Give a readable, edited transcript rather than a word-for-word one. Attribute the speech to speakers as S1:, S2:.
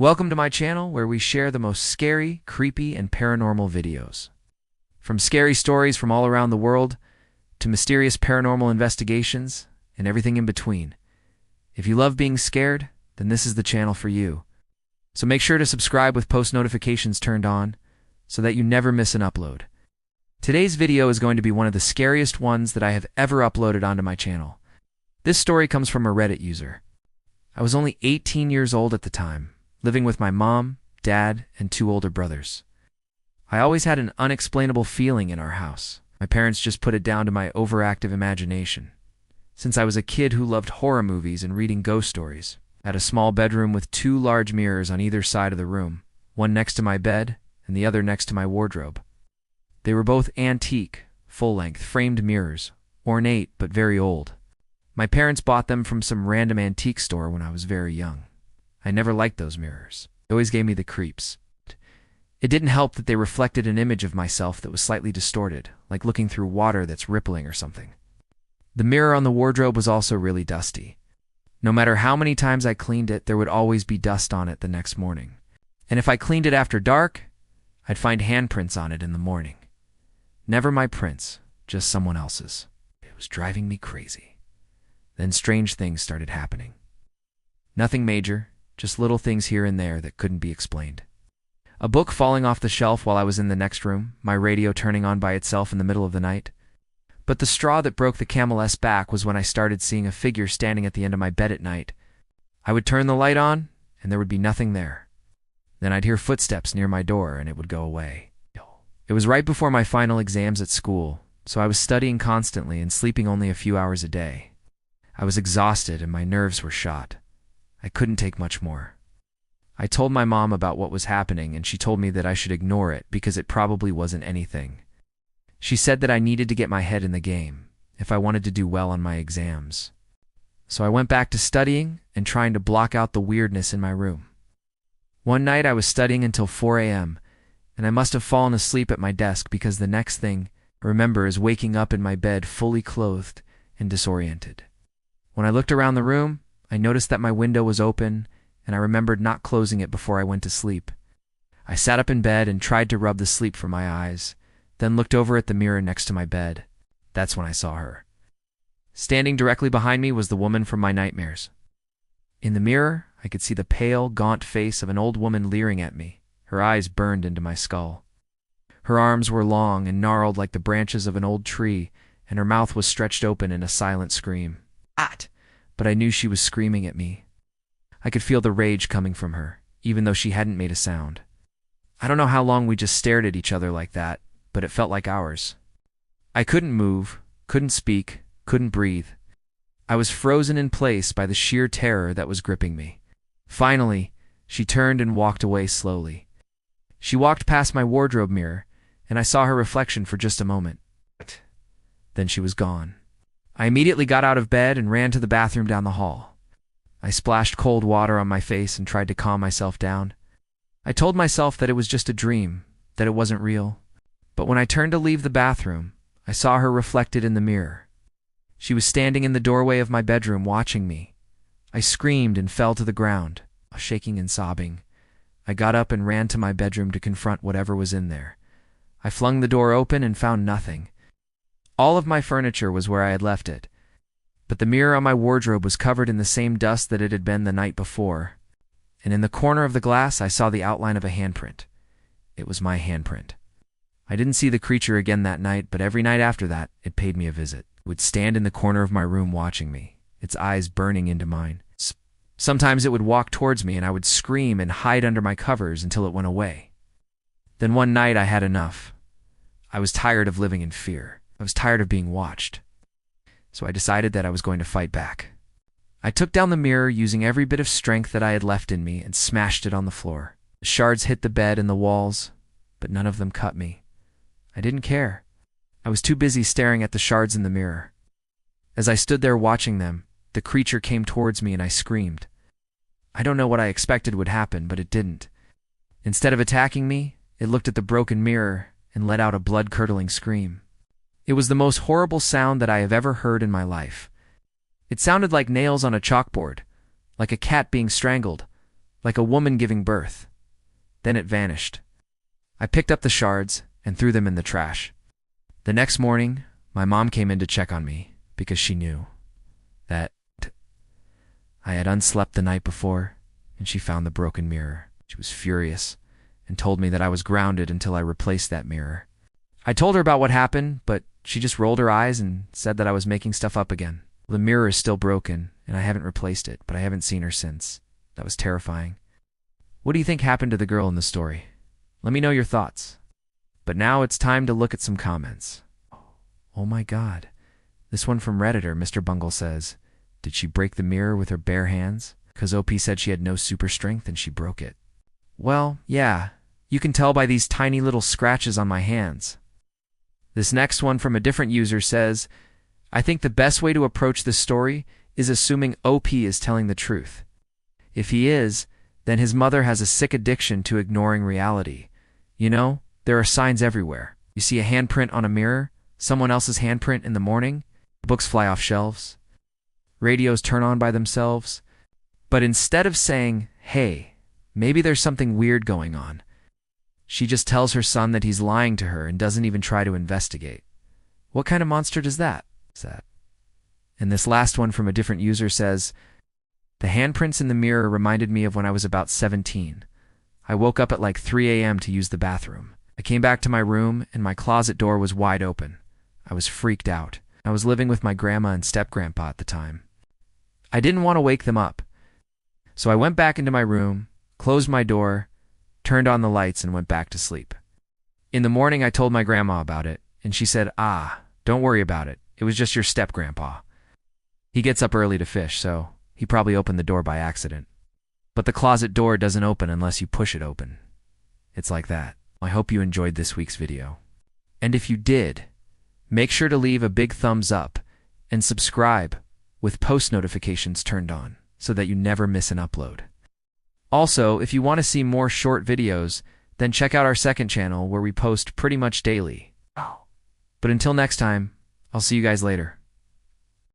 S1: Welcome to my channel where we share the most scary, creepy, and paranormal videos. From scary stories from all around the world to mysterious paranormal investigations and everything in between. If you love being scared, then this is the channel for you. So make sure to subscribe with post notifications turned on so that you never miss an upload. Today's video is going to be one of the scariest ones that I have ever uploaded onto my channel. This story comes from a Reddit user. I was only 18 years old at the time, living with my mom, dad, and 2 older brothers. I always had an unexplainable feeling in our house. My parents just put it down to my overactive imagination. Since I was a kid who loved horror movies and reading ghost stories, I had a small bedroom with 2 large mirrors on either side of the room, one next to my bed and the other next to my wardrobe. They were both antique, full-length, framed mirrors, ornate but very old. My parents bought them from some random antique store when I was very young. I never liked those mirrors. They always gave me the creeps. It didn't help that they reflected an image of myself that was slightly distorted, like looking through water that's rippling or something. The mirror on the wardrobe was also really dusty. No matter how many times I cleaned it, there would always be dust on it the next morning. And if I cleaned it after dark, I'd find handprints on it in the morning. Never my prints, just someone else's. It was driving me crazy. Then strange things started happening. Nothing major, just little things here and there that couldn't be explained. A book falling off the shelf while I was in the next room, my radio turning on by itself in the middle of the night. But the straw that broke the camel's back was when I started seeing a figure standing at the end of my bed at night. I would turn the light on, and there would be nothing there. Then I'd hear footsteps near my door, and it would go away. It was right before my final exams at school, so I was studying constantly and sleeping only a few hours a day. I was exhausted and my nerves were shot. I couldn't take much more. I told my mom about what was happening, and she told me that I should ignore it because it probably wasn't anything. She said that I needed to get my head in the game if I wanted to do well on my exams. So I went back to studying and trying to block out the weirdness in my room. One night I was studying until 4 a.m., and I must have fallen asleep at my desk because the next thing I remember is waking up in my bed fully clothed and disoriented. When I looked around the room, I noticed that my window was open, and I remembered not closing it before I went to sleep. I sat up in bed and tried to rub the sleep from my eyes, then looked over at the mirror next to my bed. That's when I saw her. Standing directly behind me was the woman from my nightmares. In the mirror, I could see the pale, gaunt face of an old woman leering at me. Her eyes burned into my skull. Her arms were long and gnarled like the branches of an old tree, and her mouth was stretched open in a silent scream. But I knew she was screaming at me. I could feel the rage coming from her, even though she hadn't made a sound. I don't know how long we just stared at each other like that, but it felt like hours. I couldn't move, couldn't speak, couldn't breathe. I was frozen in place by the sheer terror that was gripping me. Finally, she turned and walked away slowly. She walked past my wardrobe mirror, and I saw her reflection for just a moment. Then she was gone. I immediately got out of bed and ran to the bathroom down the hall. I splashed cold water on my face and tried to calm myself down. I told myself that it was just a dream, that it wasn't real. But when I turned to leave the bathroom, I saw her reflected in the mirror. She was standing in the doorway of my bedroom watching me. I screamed and fell to the ground, shaking and sobbing. I got up and ran to my bedroom to confront whatever was in there. I flung the door open and found nothing. All of my furniture was where I had left it, but the mirror on my wardrobe was covered in the same dust that it had been the night before, and in the corner of the glass I saw the outline of a handprint. It was my handprint. I didn't see the creature again that night, but every night after that, it paid me a visit. It would stand in the corner of my room watching me, its eyes burning into mine. Sometimes it would walk towards me and I would scream and hide under my covers until it went away. Then one night I had enough. I was tired of living in fear. I was tired of being watched. So I decided that I was going to fight back. I took down the mirror using every bit of strength that I had left in me and smashed it on the floor. The shards hit the bed and the walls, but none of them cut me. I didn't care. I was too busy staring at the shards in the mirror. As I stood there watching them, the creature came towards me and I screamed. I don't know what I expected would happen, but it didn't. Instead of attacking me, it looked at the broken mirror and let out a blood-curdling scream. It was the most horrible sound that I have ever heard in my life. It sounded like nails on a chalkboard, like a cat being strangled, like a woman giving birth. Then it vanished. I picked up the shards and threw them in the trash. The next morning, my mom came in to check on me because she knew that I had unslept the night before, and she found the broken mirror. She was furious and told me that I was grounded until I replaced that mirror. I told her about what happened, but she just rolled her eyes and said that I was making stuff up again. The mirror is still broken, and I haven't replaced it, but I haven't seen her since. That was terrifying. What do you think happened to the girl in the story? Let me know your thoughts. But now it's time to look at some comments. Oh my God. This one from Redditor, Mr. Bungle says, did she break the mirror with her bare hands? Because OP said she had no super strength and she broke it. Well, yeah, you can tell by these tiny little scratches on my hands. This next one from a different user says, I think the best way to approach this story is assuming OP is telling the truth. If he is, then his mother has a sick addiction to ignoring reality. You know, there are signs everywhere. You see a handprint on a mirror, someone else's handprint in the morning, books fly off shelves, radios turn on by themselves. But instead of saying, hey, maybe there's something weird going on, she just tells her son that he's lying to her and doesn't even try to investigate. What kind of monster does that? And this last one from a different user says, the handprints in the mirror reminded me of when I was about 17. I woke up at like 3 a.m. to use the bathroom. I came back to my room and my closet door was wide open. I was freaked out. I was living with my grandma and step-grandpa at the time. I didn't want to wake them up. So I went back into my room, closed my door, turned on the lights, and went back to sleep. In the morning, I told my grandma about it, and she said, don't worry about it. It was just your step-grandpa. He gets up early to fish, so he probably opened the door by accident. But the closet door doesn't open unless you push it open. It's like that. I hope you enjoyed this week's video. And if you did, make sure to leave a big thumbs up and subscribe with post notifications turned on so that you never miss an upload. Also, if you want to see more short videos, then check out our second channel where we post pretty much daily. But until next time, I'll see you guys later.